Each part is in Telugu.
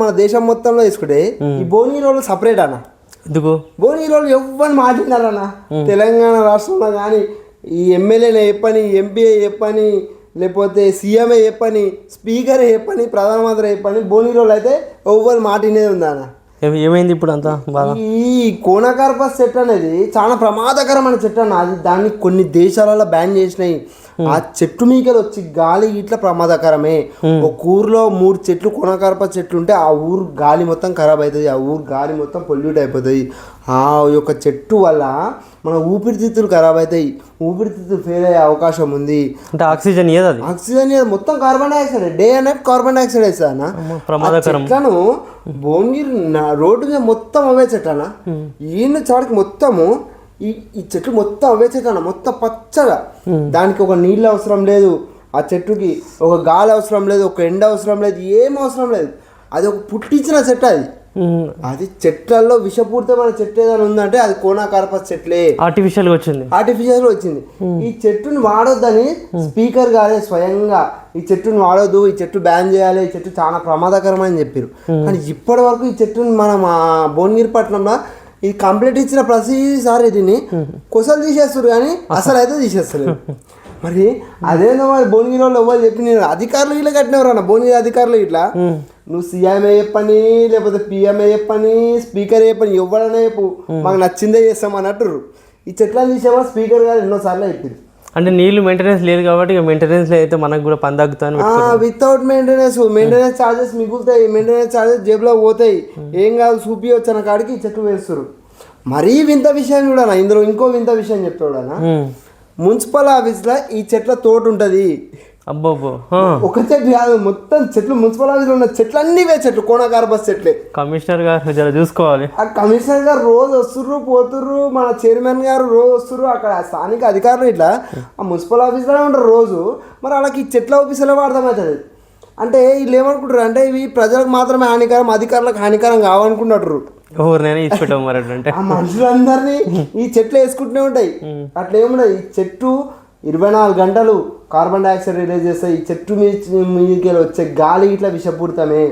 మన దేశం మొత్తంలో తీసుకుంటే ఈ భువనగిరి సపరేట్ అన్న. ఎందుకు భువనగిరి ఎవరిని మాట్లాడినారన్న? తెలంగాణ రాష్ట్రంలో కానీ ఈ ఎమ్మెల్యేనే చెప్పని, ఎంపీఏ చెప్పని, లేకపోతే సీఎంఏ చెప్పని, స్పీకర్ చెప్పని, ప్రధానమంత్రి చెప్పని, భువనగిరి అయితే ఎవ్వరు మాటినేది ఉందా అన్న? ఏమైంది ఇప్పుడు అంతా బాగా? ఈ కోనకార్పస్ చెట్టు అనేది చాలా ప్రమాదకరమైన చెట్టు అన్న. అది దాన్ని కొన్ని దేశాలలో బ్యాన్ చేసినాయి. ఆ చెట్టు మీకలు వచ్చి గాలి ఇట్లా ప్రమాదకరమే. ఒక ఊర్లో 3 చెట్లు కోనకార్పస్ చెట్లు ఉంటే ఆ ఊరు గాలి మొత్తం ఖరాబ్ అవుతుంది, ఆ ఊరు గాలి మొత్తం పొల్యూట్ అయిపోతుంది. ఆ యొక్క చెట్టు వల్ల మన ఊపిరితిత్తులు ఖరాబ్ అవుతాయి, ఊపిరితిత్తులు ఫెయిల్ అయ్యే అవకాశం ఉంది. అంటే ఆక్సిజన్ ఏది? ఆక్సిజన్ మొత్తం carbon dioxide, day and night carbon dioxide వేస్తా అన్న. చెట్లను భువనగిరి రోడ్డు మీద మొత్తం అవే చెట్లన, ఈయన చాడికి మొత్తము ఈ చెట్లు మొత్తం అవే చెట్లు అన్న, మొత్తం పచ్చగా. దానికి ఒక నీళ్ళు అవసరం లేదు, ఆ చెట్టుకి ఒక గాలి అవసరం లేదు, ఒక ఎండ అవసరం లేదు, ఏం అవసరం లేదు. అది ఒక పుట్టించిన చెట్టు. అది చెట్లలో విషపూరితమైన చెట్టు ఏదైనా ఉందంటే అది కోనకార్పస్ చెట్లే. ఆర్టిఫిషియల్ వచ్చింది. ఈ చెట్టుని వాడొద్దని స్పీకర్ గారే స్వయంగా ఈ చెట్టుని వాడొద్దు, ఈ చెట్టు బ్యాన్ చేయాలి, ఈ చెట్టు చాలా ప్రమాదకరమని చెప్పారు. కానీ ఇప్పటి వరకు ఈ చెట్టుని మనం భువనగిరి పట్టణంలో ఇది కంప్లీట్ ఇచ్చిన ప్రతిసారి దీన్ని కొసలు తీసేస్తారు కానీ అసలు అయితే తీసేస్తారు. మరి అదేందో మరి భువనగిరి వాళ్ళు ఎవరు చెప్పి, నేను అధికారులు ఇట్లా కట్టినవరు అన్న. భువనగిరి అధికారులు ఇట్లా నువ్వు సీఎంఏ చెప్పని, లేకపోతే పిఎంఏ చెప్పని, స్పీకర్ చెప్పని, ఎవరైనా చెప్పు మాకు నచ్చిందే చేస్తాం అన్నట్టు. ఈ చెట్లను తీసేమో స్పీకర్ గారు ఎన్నోసార్లు చెప్పారు. అంటే నీళ్ళు మెయింటెనెన్స్ లేదు కాబట్టి మెయింటెనెన్స్ అయితే మనకు కూడా పని తగ్గుతాను. వితౌట్ మెయింటెనెన్స్ ఛార్జెస్ మిగులుతాయి, మెయింటెనెన్స్ ఛార్జెస్ జేబులో పోతాయి. ఏం కాదు చూపి వచ్చిన కాడికి చెట్లు వేస్తారు. మరీ వింత విషయం చూడనా, ఇందులో ఇంకో వింత విషయం చెప్తాడనా, మున్సిపల్ ఆఫీస్లో ఈ చెట్ల తోట ఉంటుంది. అబ్బో, ఒక చెట్టు కాదు, మొత్తం చెట్లు. మున్సిపల్ ఆఫీస్లో ఉన్న చెట్లు అన్నీ చెట్లు, కోనకార్పస్ చెట్లే. కమిషనర్ గారు జర చూసుకోవాలి. ఆ కమిషనర్ గారు రోజు వస్తుర్రు పోతుర్రు, మన చైర్మన్ గారు రోజు వస్తుర్రు, అక్కడ స్థానిక అధికారులు ఇట్లా ఆ మున్సిపల్ ఆఫీస్లోనే ఉంటారు రోజు. మరి వాళ్ళకి ఈ చెట్ల ఆఫీసులో అర్థమవుతుంది. అంటే వీళ్ళు ఏమనుకుంటారు అంటే ఇవి ప్రజలకు మాత్రమే హానికరం, అధికారులకు హానికరం కావనుకుంటారు. ఎవరినైనా ఇచ్చిపెట్టాం మరి అంటే ఆ మనుషులందరినీ ఈ చెట్లు వేసుకుంటూనే ఉంటాయి. అట్లా ఏముండదు. ఈ చెట్టు 24 గంటలు కార్బన్ డైఆక్సైడ్ రిలీజ్ చేస్తాయి. ఈ చెట్టు మీదకి వచ్చే గాలి ఇట్లా విషపూరితమే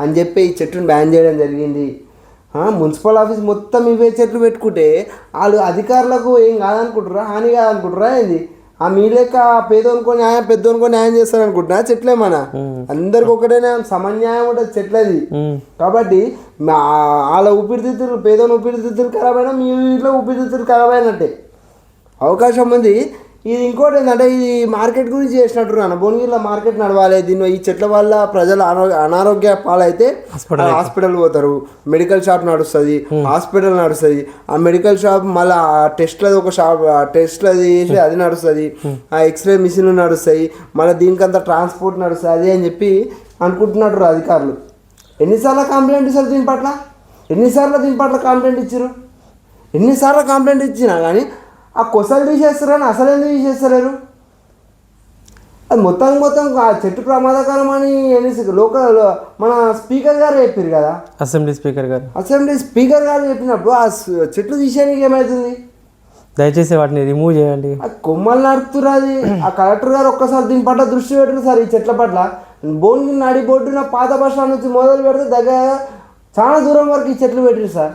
అని చెప్పి ఈ చెట్టును బ్యాన్ చేయడం జరిగింది. మున్సిపల్ ఆఫీస్ మొత్తం ఇవే చెట్లు పెట్టుకుంటే వాళ్ళు అధికారులకు ఏం కాదనుకుంటారా, హాని కాదనుకుంటారా ఏంది? ఆ మీ లెక్క పేదోనుకో న్యాయం, పెద్దోనుకో న్యాయం చేస్తారనుకుంటున్నా? చెట్లే మన అందరికి ఒకటే న్యాయం, సమన్యాయం ఉంటుంది చెట్లది. కాబట్టి వాళ్ళ ఊపిరితిత్తులు, పేదోని ఊపిరితిత్తులు ఖరాబ్ అయినా మీ ఇంట్లో ఊపిరితిత్తులు ఖరాబ్ అయినట్టే అవకాశం ఉంది. ఇది ఇంకోటి ఏంటంటే ఇది మార్కెట్ గురించి చేసినట్టు నాన్న. భువనగిరిలో మార్కెట్ నడవాలి. దీన్ని ఈ చెట్ల వల్ల ప్రజలు అనారోగ్య పాలైతే హాస్పిటల్ పోతారు, మెడికల్ షాప్ నడుస్తుంది, హాస్పిటల్ నడుస్తుంది. ఆ మెడికల్ షాప్ మళ్ళీ టెస్ట్లది ఒక షాప్, టెస్ట్లది చేసి అది నడుస్తుంది, ఆ ఎక్స్రే మిషన్లు నడుస్తాయి, మళ్ళీ దీనికంతా ట్రాన్స్పోర్ట్ నడుస్తుంది, అది అని చెప్పి అనుకుంటున్నారు అధికారులు. ఎన్నిసార్లు కంప్లైంట్ ఇస్తారు దీని పట్ల? దీని పట్ల కంప్లైంట్ ఇచ్చారు? ఎన్నిసార్లు కంప్లైంట్ ఇచ్చినా కానీ ఆ కొసలు తీసేస్తారు కానీ అసలు ఎందుకు తీసేస్తలేరు? అది మొత్తం ఆ చెట్టు ప్రమాదకరం అని లోకల్ మన స్పీకర్ గారు చెప్పారు కదా, అసెంబ్లీ స్పీకర్ గారు చెప్పినప్పుడు ఆ చెట్లు తీసేయడానికి ఏమవుతుంది? దయచేసి వాటిని రిమూవ్ చేయండి. ఆ కొమ్మలు నడుపుతున్నారు. అది ఆ కలెక్టర్ గారు ఒక్కసారి దీని పట్ల దృష్టి పెట్టరు సార్. ఈ చెట్ల పట్ల భువనగిరి నడి బొడ్డున పాత బస్ స్టాండ్ నుంచి మొదలు పెడితే దగ్గర చాలా దూరం వరకు ఈ చెట్లు పెట్టారు సార్.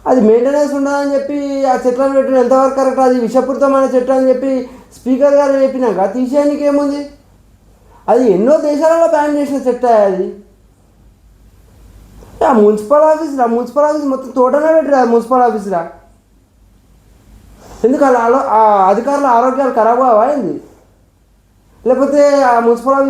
అది మెయింటెనెన్స్ ఉండదని చెప్పి ఆ చెట్లను పెట్టిన ఎంతవరకు కరెక్ట్? అది విషపూరితమైన చెట్లు అని చెప్పి స్పీకర్ గారు చెప్పినాక తీసేయడానికి ఏముంది? అది ఎన్నో దేశాలలో బ్యాన్ చేసిన చెట్టు అది. ఆ మున్సిపల్ ఆఫీస్ మొత్తం తోటనే పెట్టారు. మున్సిపల్ ఆఫీస్లో ఎందుకు అలా ఆ అధికారుల ఆరోగ్యాలు ఖరాబ్ అయింది? లేకపోతే ఆ మున్సిపల్ ఆఫీస్